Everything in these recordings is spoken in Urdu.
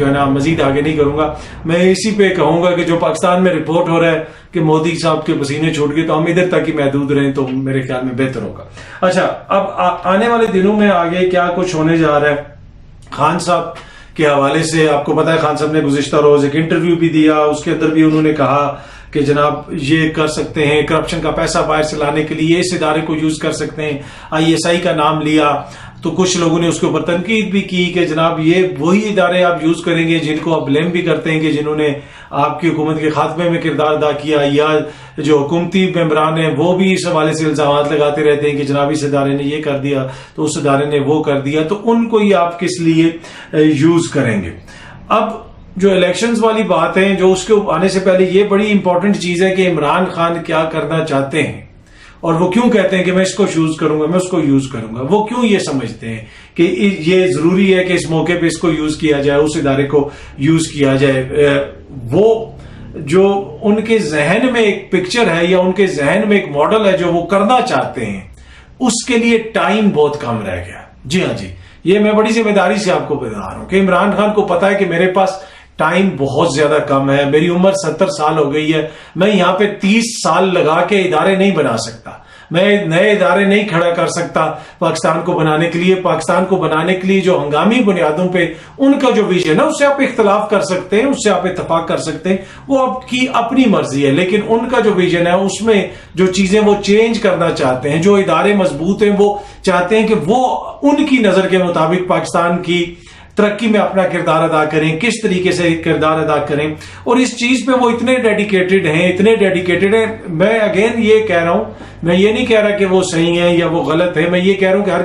جو ہے نا مزید آگے نہیں کروں گا. میں اسی پہ کہوں گا کہ جو پاکستان میں رپورٹ ہو رہا ہے کہ مودی صاحب کے پسینے چھوٹ گئے تو ہم ادھر تک ہی محدود رہیں تو میرے خیال میں بہتر ہوگا. اچھا, اب آنے والے دنوں میں آگے کیا کچھ ہونے جا رہا ہے. خان صاحب کے حوالے سے آپ کو پتا ہے خان صاحب نے گزشتہ روز ایک انٹرویو بھی دیا, اس کے اندر بھی انہوں نے کہا کہ جناب یہ کر سکتے ہیں, کرپشن کا پیسہ باہر سے لانے کے لیے اس ادارے کو یوز کر سکتے ہیں. ISI کا نام لیا تو کچھ لوگوں نے اس کے اوپر تنقید بھی کی کہ جناب یہ وہی ادارے آپ یوز کریں گے جن کو آپ بلیم بھی کرتے ہیں کہ جنہوں نے آپ کی حکومت کے خاتمے میں کردار ادا کیا, یا جو حکومتی ممبران ہیں وہ بھی اس حوالے سے الزامات لگاتے رہتے ہیں کہ جناب اس ادارے نے یہ کر دیا تو اس ادارے نے وہ کر دیا, تو ان کو ہی آپ کس لیے یوز کریں گے. اب جو الیکشنز والی بات ہے, جو اس کے آنے سے پہلے یہ بڑی امپورٹنٹ چیز ہے کہ عمران خان کیا کرنا چاہتے ہیں اور وہ کیوں کہتے ہیں کہ میں اس کو یوز کروں گا, میں اس کو یوز کروں گا. وہ کیوں یہ سمجھتے ہیں کہ یہ ضروری ہے کہ اس موقع پہ اس کو یوز کیا جائے, اس ادارے کو یوز کیا جائے. وہ جو ان کے ذہن میں ایک پکچر ہے یا ان کے ذہن میں ایک ماڈل ہے جو وہ کرنا چاہتے ہیں, اس کے لیے ٹائم بہت کم رہ گیا. جی ہاں جی, یہ میں بڑی ذمہ داری سے آپ کو بتا رہا ہوں کہ عمران خان کو پتا ہے کہ میرے پاس ٹائم بہت زیادہ کم ہے, میری عمر 70 سال ہو گئی ہے, میں یہاں پہ 30 سال لگا کے ادارے نہیں بنا سکتا, میں نئے ادارے نہیں کھڑا کر سکتا پاکستان کو بنانے کے لیے. پاکستان کو بنانے کے لیے جو ہنگامی بنیادوں پہ ان کا جو ویژن ہے اس سے آپ اختلاف کر سکتے ہیں, اس سے آپ اتفاق کر سکتے ہیں, وہ آپ کی اپنی مرضی ہے, لیکن ان کا جو ویژن ہے اس میں جو چیزیں وہ چینج کرنا چاہتے ہیں, جو ادارے مضبوط ہیں وہ چاہتے ہیں کہ وہ ان کی نظر کے مطابق پاکستان کی ترقی میں اپنا کردار ادا کریں, کس طریقے سے کردار ادا کریں, اور اس چیز پہ وہ اتنے ڈیڈیکیٹڈ ہیں. میں اگین یہ کہہ رہا ہوں, میں یہ نہیں کہہ رہا کہ وہ صحیح ہے یا وہ غلط ہے, میں یہ کہہ رہا ہوں کہ ہر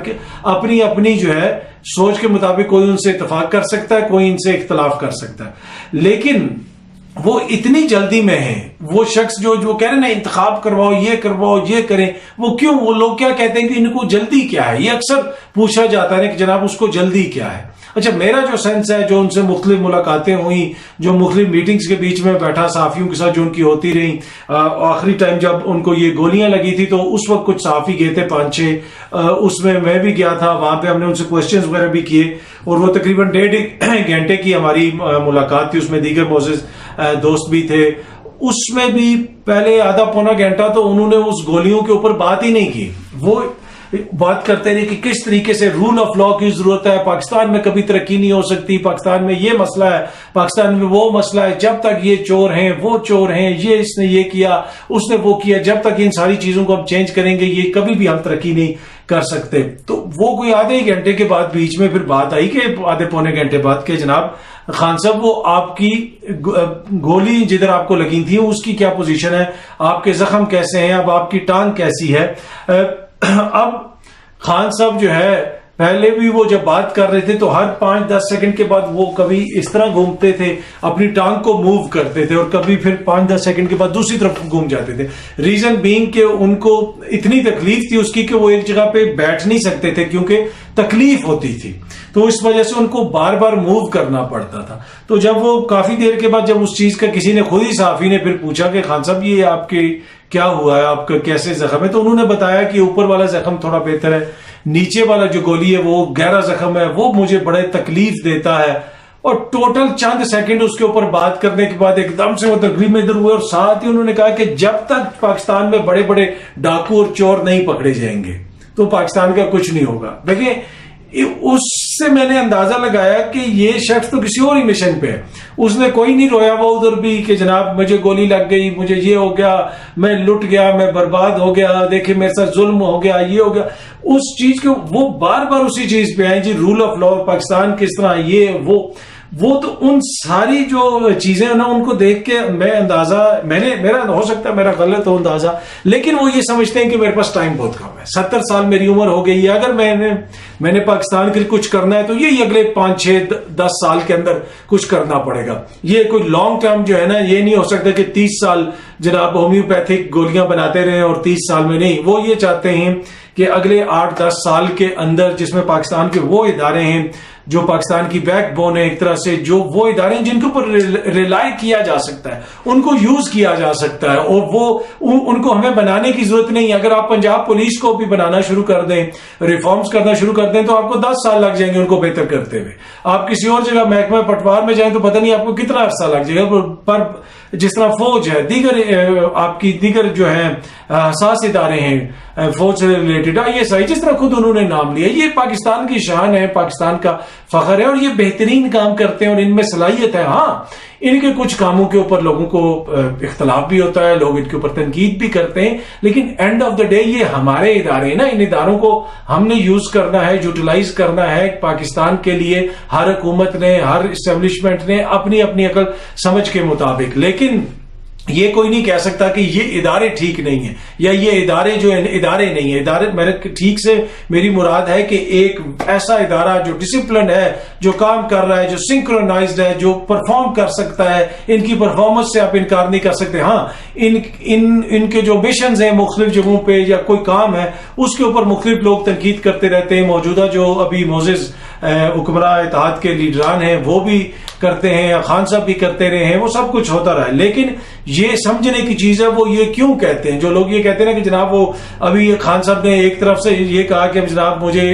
اپنی اپنی جو ہے سوچ کے مطابق کوئی ان سے اتفاق کر سکتا ہے, کوئی ان سے اختلاف کر سکتا ہے, لیکن وہ اتنی جلدی میں ہیں. وہ شخص جو کہہ رہے ہیں نا انتخاب کرواؤ, یہ کریں, وہ کیوں, وہ لوگ کیا کہتے ہیں کہ ان کو جلدی کیا ہے, یہ اکثر پوچھا جاتا ہے کہ جناب اس کو جلدی کیا ہے. اچھا, میرا جو سینس ہے, جو ان سے مختلف ملاقاتیں ہوئیں, جو مختلف میٹنگز کے بیچ میں بیٹھا صحافیوں کے ساتھ جو ان کی ہوتی رہی, آخری ٹائم جب ان کو یہ گولیاں لگی تھی تو اس وقت کچھ صحافی گئے تھے 5-6, اس میں بھی گیا تھا, وہاں پہ ہم نے ان سے کوسچنز وغیرہ بھی کیے, اور وہ تقریباً 1.5 گھنٹے کی ہماری ملاقات تھی. اس میں دیگر معزز دوست بھی تھے. اس میں بھی پہلے آدھا پونا گھنٹہ تو انہوں نے اس گولیوں کے اوپر بات ہی نہیں کی. وہ بات کرتے رہے کہ کس طریقے سے رول آف لا کی ضرورت ہے, پاکستان میں کبھی ترقی نہیں ہو سکتی, پاکستان میں یہ مسئلہ ہے, پاکستان میں وہ مسئلہ ہے, جب تک یہ چور ہیں وہ چور ہیں, یہ اس نے یہ کیا اس نے وہ کیا, جب تک ان ساری چیزوں کو ہم چینج کریں گے یہ کبھی بھی ہم ترقی نہیں کر سکتے. تو وہ کوئی آدھے ہی گھنٹے کے بعد بیچ میں پھر بات آئی کہ آدھے پونے گھنٹے بعد کہ جناب خان صاحب وہ آپ کی گولی جدھر آپ کو لگی تھی اس کی کیا پوزیشن ہے, آپ کے زخم کیسے ہیں, اب آپ کی ٹانگ کیسی ہے. اب خان صاحب جو ہے پہلے بھی وہ جب بات کر رہے تھے تو ہر 5-10 سیکنڈ کے بعد وہ کبھی اس طرح گھومتے تھے, اپنی ٹانگ کو موو کرتے تھے, اور کبھی پھر 5-10 سیکنڈ کے بعد دوسری طرف گھوم جاتے تھے. ریزن بینگ کہ ان کو اتنی تکلیف تھی اس کی کہ وہ ایک جگہ پہ بیٹھ نہیں سکتے تھے کیونکہ تکلیف ہوتی تھی, تو اس وجہ سے ان کو بار بار موو کرنا پڑتا تھا. تو جب وہ کافی دیر کے بعد جب اس چیز کا کسی نے خود ہی صحافی نے پھر پوچھا کہ خان صاحب یہ آپ کے کیا ہوا ہے, آپ کا کیسے زخم ہے, تو انہوں نے بتایا کہ اوپر والا زخم تھوڑا بہتر ہے, نیچے والا جو گولی ہے وہ گہرا زخم ہے, وہ مجھے بڑے تکلیف دیتا ہے. اور ٹوٹل چند سیکنڈ اس کے اوپر بات کرنے کے بعد ایک دم سے وہ تکلیف میں ادھر ہوئے, اور ساتھ ہی انہوں نے کہا کہ جب تک پاکستان میں بڑے بڑے ڈاکو اور چور نہیں پکڑے جائیں گے تو پاکستان کا کچھ نہیں ہوگا. دیکھیں اس سے میں نے اندازہ لگایا کہ یہ شخص تو کسی اور ہی مشن پہ ہے. اس نے کوئی نہیں رویا وہ ادھر بھی کہ جناب مجھے گولی لگ گئی, مجھے یہ ہو گیا, میں لٹ گیا, میں برباد ہو گیا, دیکھیں میرے ساتھ ظلم ہو گیا, یہ ہو گیا. اس چیز کے وہ بار بار اسی چیز پہ آئیں جی, رول آف لا, پاکستان کس طرح, یہ وہ تو ان ساری جو چیزیں نا ان کو دیکھ کے میں اندازہ میرا ہو سکتا ہے میرا غلط ہو اندازہ, لیکن وہ یہ سمجھتے ہیں کہ میرے پاس ٹائم بہت کم ہے, 70 سال میری عمر ہو گئی ہے, اگر میں نے پاکستان کے لیے کچھ کرنا ہے تو یہی اگلے 5-6-10 سال کے اندر کچھ کرنا پڑے گا. یہ کوئی لانگ ٹرم جو ہے نا, یہ نہیں ہو سکتا کہ 30 سال جناب ہومیوپیتھک گولیاں بناتے رہیں اور 30 سال میں نہیں. وہ یہ چاہتے ہیں کہ اگلے 8-10 سال کے اندر جس میں پاکستان کے وہ ادارے ہیں جو پاکستان کی بیک بون ہے ایک طرح سے, جو وہ ادارے ہیں جن کے اوپر ریلائی کیا جا سکتا ہے, ان کو یوز کیا جا سکتا ہے, اور وہ ان کو ہمیں بنانے کی ضرورت نہیں ہے. اگر آپ پنجاب پولیس کو بھی بنانا شروع کر دیں, ریفارمز کرنا شروع کر دیں, تو آپ کو 10 سال لگ جائیں گے ان کو بہتر کرتے ہوئے. آپ کسی اور جگہ محکمہ پٹوار میں جائیں تو پتہ نہیں آپ کو کتنا عرصہ لگ جائے گا. پر جس طرح فوج ہے, دیگر آپ کی دیگر جو ہیں حساس ادارے ہیں فوج سے ریلیٹڈ, ISI جس طرح خود انہوں نے نام لیا, یہ پاکستان کی شان ہے, پاکستان کا فخر ہے, اور یہ بہترین کام کرتے ہیں اور ان میں صلاحیت ہے. ہاں, ان کے کچھ کاموں کے اوپر لوگوں کو اختلاف بھی ہوتا ہے, لوگ ان کے اوپر تنقید بھی کرتے ہیں, لیکن اینڈ آف دا ڈے یہ ہمارے ادارے ہیں نا, ان اداروں کو ہم نے یوز کرنا ہے, یوٹیلائز کرنا ہے پاکستان کے لیے. ہر حکومت نے, ہر اسٹیبلشمنٹ نے اپنی اپنی عقل سمجھ کے مطابق. لیکن یہ کوئی نہیں کہہ سکتا کہ یہ ادارے ٹھیک نہیں ہیں, یا یہ ادارے جو ادارے نہیں ہیں. ادارے میرے ٹھیک سے میری مراد ہے کہ ایک ایسا ادارہ جو ڈسپلن ہے, جو کام کر رہا ہے, جو سنکرونائزڈ ہے, جو پرفارم کر سکتا ہے. ان کی پرفارمنس سے آپ انکار نہیں کر سکتے. ہاں, ان کے جو مشنز ہیں مختلف جگہوں پہ, یا کوئی کام ہے اس کے اوپر مختلف لوگ تنقید کرتے رہتے ہیں. موجودہ جو ابھی معزز حکمراں اتحاد کے لیڈران ہیں وہ بھی کرتے ہیں, یا خان صاحب بھی کرتے رہے ہیں, وہ سب کچھ ہوتا رہا ہے. لیکن یہ سمجھنے کی چیز ہے وہ یہ کیوں کہتے ہیں, جو لوگ یہ کہتے ہیں نا کہ جناب وہ ابھی خان صاحب نے ایک طرف سے یہ کہا کہ جناب مجھے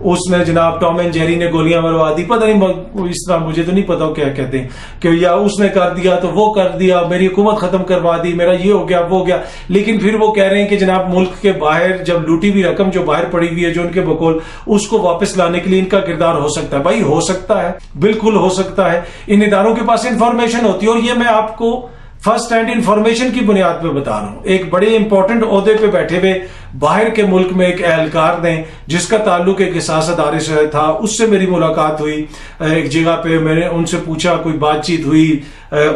اس نے جناب ٹام اینڈ جیری نے گولیاں مروا دی, پتہ نہیں اس طرح, مجھے تو نہیں پتا کیا کہتے ہیں, کہ یا اس نے کر دیا تو وہ کر دیا, میری حکومت ختم کروا دی, میرا یہ ہو گیا وہ ہو گیا. لیکن پھر وہ کہہ رہے ہیں کہ جناب ملک کے باہر جب لوٹی ہوئی رقم جو باہر پڑی ہوئی ہے جو ان کے بقول, اس کو واپس لانے کے لیے ان کا کردار ہو سکتا ہے. بھائی ہو سکتا ہے, بالکل ہو سکتا ہے. ان اداروں کے پاس انفارمیشن ہوتی ہے, اور یہ میں آپ کو فرسٹ ہینڈ انفارمیشن کی بنیاد پہ بتا رہا ہوں. ایک بڑے امپورٹنٹ عہدے پہ بیٹھے ہوئے باہر کے ملک میں ایک اہلکار نے, جس کا تعلق ایک حساس ادارے سے تھا, اس سے میری ملاقات ہوئی ایک جگہ پہ. میں نے ان سے پوچھا, کوئی بات چیت ہوئی,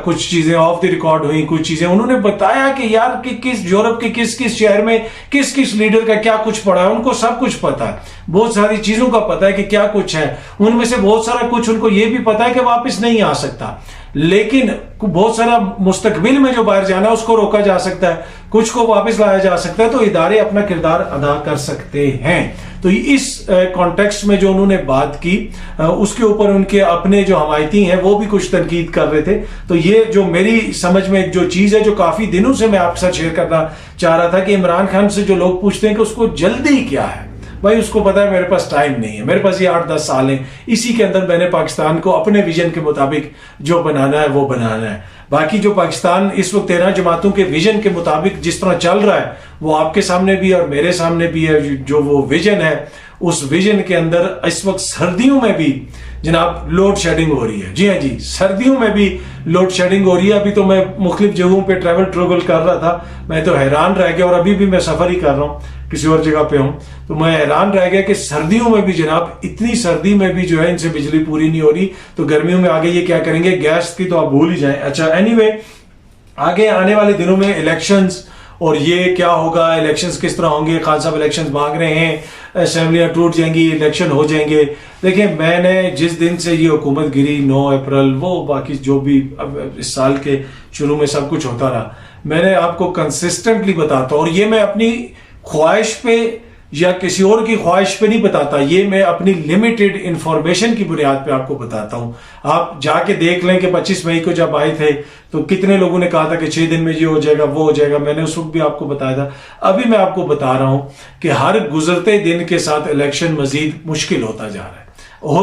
کچھ چیزیں آف دی ریکارڈ ہوئی, کچھ چیزیں انہوں نے بتایا کہ یار کہ کس یورپ کے کس شہر میں کس لیڈر کا کیا کچھ پڑا ہے. ان کو سب کچھ پتا ہے, بہت ساری چیزوں کا پتا ہے کہ کیا کچھ ہے. ان میں سے بہت سارا کچھ ان کو یہ بھی پتا ہے کہ واپس نہیں آ سکتا, لیکن بہت سارا مستقبل میں جو باہر جانا ہے اس کو روکا جا سکتا ہے, کچھ کو واپس لایا جا سکتا ہے. تو ادارے اپنا کردار ادا کر سکتے ہیں. تو اس کانٹیکسٹ میں جو انہوں نے بات کی, اس کے اوپر ان کے اپنے جو حمایتی ہیں وہ بھی کچھ تنقید کر رہے تھے. تو یہ جو میری سمجھ میں جو چیز ہے جو کافی دنوں سے میں آپ کے ساتھ شیئر کرنا چاہ رہا تھا, کہ عمران خان سے جو لوگ پوچھتے ہیں کہ اس کو جلدی کیا ہے, بھائی اس کو پتا ہے میرے پاس ٹائم نہیں ہے, میرے پاس یہ 8-10 سال ہیں, اسی کے اندر میں نے پاکستان کو اپنے ویژن کے مطابق جو بنانا ہے وہ بنانا ہے. باقی جو پاکستان اس وقت 13 جماعتوں کے ویژن کے مطابق جس طرح چل رہا ہے وہ آپ کے سامنے بھی اور میرے سامنے بھی ہے. جو وہ ویژن ہے, اس ویژن کے اندر اس وقت سردیوں میں بھی جناب لوڈ شیڈنگ ہو رہی ہے. جی ہاں جی, سردیوں میں بھی لوڈ شیڈنگ ہو رہی ہے. ابھی تو میں مختلف جگہوں پہ ٹریول کر رہا تھا, میں تو حیران رہ گیا, اور ابھی بھی میں سفر ہی کر رہا ہوں, کسی اور جگہ پہ ہوں, تو میں حیران رہ گیا کہ سردیوں میں بھی جناب, اتنی سردی میں بھی جو ہے ان سے بجلی پوری نہیں ہو رہی. تو گرمیوں میں آگے یہ کیا کریں گے, گیس کی تو آپ بھول ہی جائیں. اچھا اینی وے, آگے آنے والے دنوں میں الیکشنز, اور یہ کیا ہوگا, الیکشنز کس طرح ہوں گے. خان صاحب الیکشنز مانگ رہے ہیں, اسمبلیاں ٹوٹ جائیں گی, الیکشن ہو جائیں گے. دیکھیں, میں نے جس دن سے یہ حکومت گری 9 اپریل, وہ باقی جو بھی اس سال کے شروع میں سب کچھ ہوتا رہا, میں نے آپ کو کنسسٹنٹلی بتاتا ہوں. اور یہ میں اپنی خواہش پہ یا کسی اور کی خواہش پہ نہیں بتاتا, یہ میں اپنی لمیٹڈ انفارمیشن کی بنیاد پہ آپ کو بتاتا ہوں. آپ جا کے دیکھ لیں کہ 25 مئی کو جب آئے تھے تو کتنے لوگوں نے کہا تھا کہ 6 دن میں یہ ہو جائے گا وہ ہو جائے گا. میں نے اس وقت بھی آپ کو بتایا تھا. ابھی میں آپ کو بتا رہا ہوں کہ ہر گزرتے دن کے ساتھ الیکشن مزید مشکل ہوتا جا رہا ہے.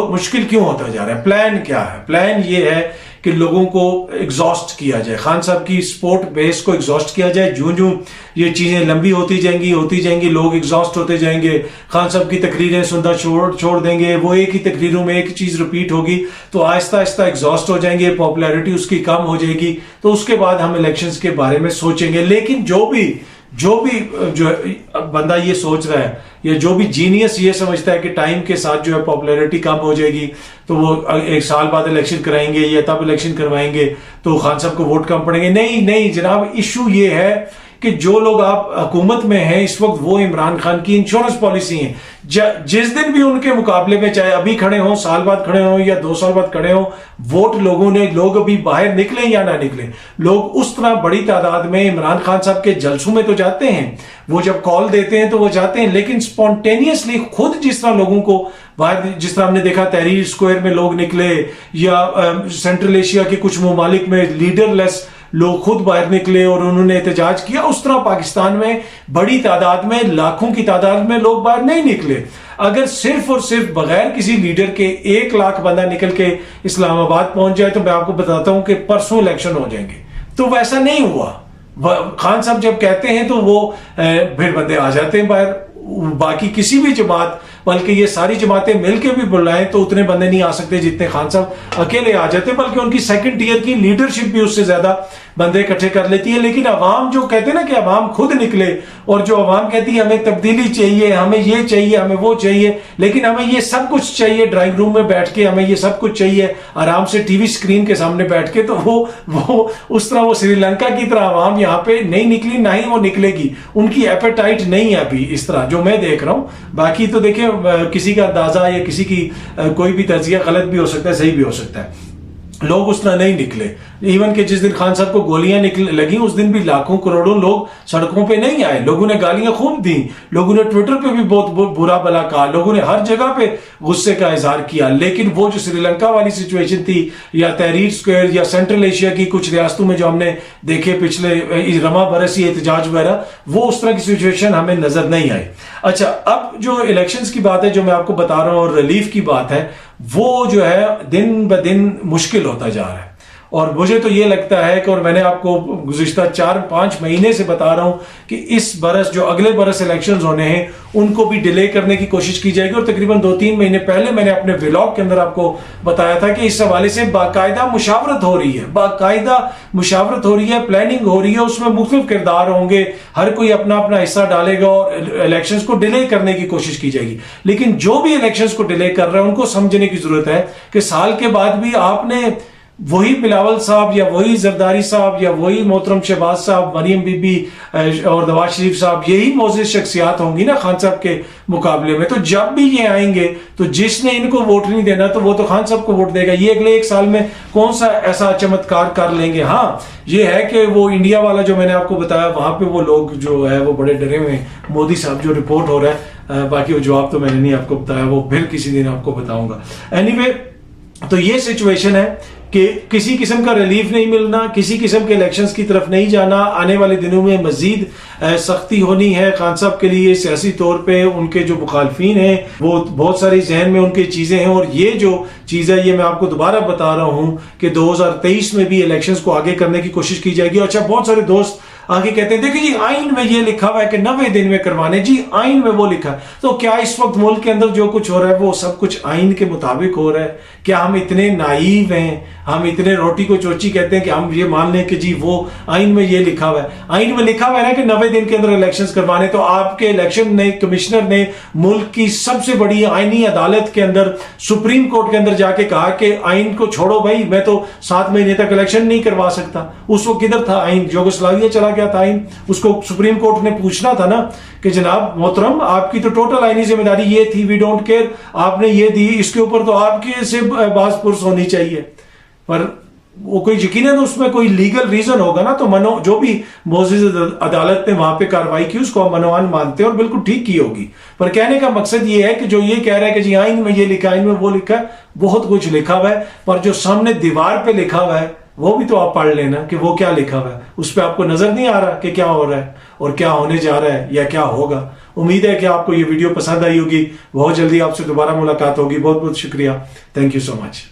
مشکل کیوں ہوتا جا رہا ہے؟ پلان کیا ہے؟ پلان یہ ہے کہ لوگوں کو ایگزاسٹ کیا جائے, خان صاحب کی سپورٹ بیس کو ایگزاسٹ کیا جائے. جوں یہ چیزیں لمبی ہوتی جائیں گی, لوگ ایگزاسٹ ہوتے جائیں گے, خان صاحب کی تقریریں سننا چھوڑ دیں گے, وہ ایک ہی تقریروں میں ایک چیز ریپیٹ ہوگی, تو آہستہ آہستہ ایگزاسٹ ہو جائیں گے, پاپولیرٹی اس کی کم ہو جائے گی. تو اس کے بعد ہم الیکشنز کے بارے میں سوچیں گے. لیکن جو بھی بندہ یہ سوچ رہا ہے, یا جو بھی جینیس یہ سمجھتا ہے کہ ٹائم کے ساتھ جو ہے پاپولیرٹی کم ہو جائے گی تو وہ 1 سال بعد الیکشن کرائیں گے یا تب الیکشن کروائیں گے تو خان صاحب کو ووٹ کم پڑیں گے, نہیں جناب, ایشو یہ ہے کہ جو لوگ آپ حکومت میں ہیں اس وقت وہ عمران خان کی انشورنس پالیسی ہیں. جس دن بھی ان کے مقابلے میں چاہے ابھی کھڑے ہوں, سال بعد کھڑے ہوں یا 2 سال بعد کھڑے ہوں, ووٹ لوگ ابھی باہر نکلیں یا نہ نکلیں, لوگ اس طرح بڑی تعداد میں عمران خان صاحب کے جلسوں میں تو جاتے ہیں, وہ جب کال دیتے ہیں تو وہ جاتے ہیں, لیکن سپونٹینیسلی خود جس طرح لوگوں کو باہر, جس طرح ہم نے دیکھا تحریر اسکوائر میں لوگ نکلے یا سینٹرل ایشیا کے کچھ ممالک میں لیڈر لیس لوگ خود باہر نکلے اور انہوں نے احتجاج کیا, اس طرح پاکستان میں بڑی تعداد میں, لاکھوں کی تعداد میں لوگ باہر نہیں نکلے. اگر صرف اور صرف بغیر کسی لیڈر کے 1 لاکھ بندہ نکل کے اسلام آباد پہنچ جائے تو میں آپ کو بتاتا ہوں کہ پرسوں الیکشن ہو جائیں گے. تو ویسا نہیں ہوا. خان صاحب جب کہتے ہیں تو وہ پھر بندے آ جاتے ہیں باہر. باقی کسی بھی جماعت, بلکہ یہ ساری جماعتیں مل کے بھی بلائیں تو اتنے بندے نہیں آ سکتے جتنے خان صاحب اکیلے آ جاتے, بلکہ ان کی سیکنڈ ٹیئر کی لیڈرشپ بھی اس سے زیادہ بندے اکٹھے کر لیتی ہے. لیکن عوام جو کہتے ہیں نا کہ عوام خود نکلے, اور جو عوام کہتی ہے ہمیں تبدیلی چاہیے, ہمیں یہ چاہیے, ہمیں وہ چاہیے, لیکن ہمیں یہ سب کچھ چاہیے ڈرائنگ روم میں بیٹھ کے, ہمیں یہ سب کچھ چاہیے آرام سے ٹی وی اسکرین کے سامنے بیٹھ کے, تو وہ اس طرح وہ سری لنکا کی طرح عوام یہاں پہ نہیں نکلی, نہ ہی وہ نکلے گی. ان کی ایپیٹائٹ نہیں ہے ابھی اس طرح جو میں دیکھ رہا ہوں. باقی تو دیکھیں کسی کا اندازہ یا کسی کی کوئی بھی تجزیہ غلط بھی ہو سکتا ہے, صحیح بھی ہو سکتا ہے. لوگ اس طرح نہیں نکلے. ایون کہ جس دن خان صاحب کو گولیاں لگیں اس دن بھی لاکھوں کروڑوں لوگ سڑکوں پہ نہیں آئے. لوگوں نے گالیاں خوب دیں, لوگوں نے ٹویٹر پہ بھی بہت برا بلا کہا, لوگوں نے ہر جگہ پہ غصے کا اظہار کیا. لیکن وہ جو سری لنکا والی سچویشن تھی یا تحریر اسکوائر یا سینٹرل ایشیا کی کچھ ریاستوں میں جو ہم نے دیکھے پچھلے رواں برسی احتجاج وغیرہ, وہ اس طرح کی سچویشن ہمیں نظر نہیں آئی. اچھا, اب جو الیکشنز کی بات ہے جو میں آپ کو بتا رہا ہوں اور ریلیف کی بات ہے, وہ جو ہے دن بدن مشکل ہوتا جا رہا ہے. اور مجھے تو یہ لگتا ہے کہ, اور میں نے آپ کو گزشتہ 4-5 مہینے سے بتا رہا ہوں کہ اس برس جو اگلے برس الیکشنز ہونے ہیں ان کو بھی ڈیلے کرنے کی کوشش کی جائے گی. اور تقریباً 2-3 مہینے پہلے میں نے اپنے ولاگ کے اندر آپ کو بتایا تھا کہ اس حوالے سے باقاعدہ مشاورت ہو رہی ہے, باقاعدہ مشاورت ہو رہی ہے, پلاننگ ہو رہی ہے. اس میں مختلف کردار ہوں گے, ہر کوئی اپنا اپنا حصہ ڈالے گا اور الیکشنز کو ڈیلے کرنے کی کوشش کی جائے گی. لیکن جو بھی الیکشنز کو ڈیلے کر رہے ہیں ان کو سمجھنے کی ضرورت ہے کہ سال کے بعد بھی آپ نے وہی بلاول صاحب یا وہی زرداری صاحب یا وہی محترم شہباز صاحب, مریم بی بی اور نواز شریف صاحب, یہی معزز شخصیات ہوں گی نا خان صاحب کے مقابلے میں. تو جب بھی یہ آئیں گے تو جس نے ان کو ووٹ نہیں دینا تو وہ تو خان صاحب کو ووٹ دے گا. یہ اگلے 1 سال میں کون سا ایسا چمتکار کر لیں گے. ہاں یہ ہے کہ وہ انڈیا والا جو میں نے آپ کو بتایا وہاں پہ وہ لوگ جو ہے وہ بڑے ڈرے ہوئے ہیں. مودی صاحب جو رپورٹ ہو رہا ہے, باقی وہ جواب تو میں نے نہیں آپ کو بتایا, وہ پھر کسی دن آپ کو بتاؤں گا. اینی وے, تو یہ سچویشن ہے کہ کسی قسم کا ریلیف نہیں ملنا, کسی قسم کے الیکشنز کی طرف نہیں جانا. آنے والے دنوں میں مزید سختی ہونی ہے خان صاحب کے لیے سیاسی طور پہ. ان کے جو مخالفین ہیں وہ بہت ساری ذہن میں ان کی چیزیں ہیں, اور یہ جو چیز ہے یہ میں آپ کو دوبارہ بتا رہا ہوں کہ 2023 میں بھی الیکشنز کو آگے کرنے کی کوشش کی جائے گی. اچھا, بہت سارے دوست آگے کہتے ہیں دیکھیں جی آئین میں یہ لکھا ہوا ہے کہ 90 دن میں کروانے, جی آئین میں وہ لکھا ہے. تو کیا اس وقت ملک کے اندر جو کچھ ہو رہا ہے وہ سب کچھ آئین کے مطابق ہو رہا ہے؟ کیا ہم اتنے نائیو ہیں, ہم اتنے روٹی کو چوچی کہتے ہیں کہ ہم یہ مان لیں کہ جی وہ آئین میں یہ لکھا ہوا ہے؟ آئین میں لکھا ہوا ہے نا کہ 90 دن کے اندر الیکشنز کروانے. تو آپ کے الیکشن نے کمشنر نے ملک کی سب سے بڑی آئینی عدالت کے اندر, سپریم کورٹ کے اندر جا کے کہا کہ آئین کو چھوڑو بھائی, میں تو 7 مہینے تک الیکشن نہیں کروا سکتا. اس وقت کدھر تھا آئین؟ یوگوسلاویہ چلا گیا تھا آئین. اس کو سپریم کورٹ نے پوچھنا تھا نا کہ جناب محترم آپ کی تو ٹوٹل آئینی ذمہ داری یہ تھی, وی ڈونٹ کیئر, آپ نے یہ دی, اس کے اوپر تو آپ کی سے باز پرس ہونی چاہیے. پر وہ کوئی یقیناً اس میں کوئی لیگل ریزن ہوگا نا, تو جو بھی معزز عدالت نے وہاں پہ کارروائی کی اس کو ہم منوان مانتے ہیں اور بالکل ٹھیک کی ہوگی. پر کہنے کا مقصد یہ ہے کہ جو یہ کہہ رہا ہے کہ جی آئین میں یہ لکھا, آئین میں وہ لکھا ہے, بہت کچھ لکھا ہوا ہے, پر جو سامنے دیوار پہ لکھا ہوا ہے وہ بھی تو آپ پڑھ لینا کہ وہ کیا لکھا ہوا ہے. اس پہ آپ کو نظر نہیں آ رہا کہ کیا ہو رہا ہے اور کیا ہونے جا رہا ہے یا کیا ہوگا. امید ہے کہ آپ کو یہ ویڈیو پسند آئی ہوگی. بہت جلدی آپ سے دوبارہ ملاقات ہوگی. بہت بہت شکریہ. Thank you so much.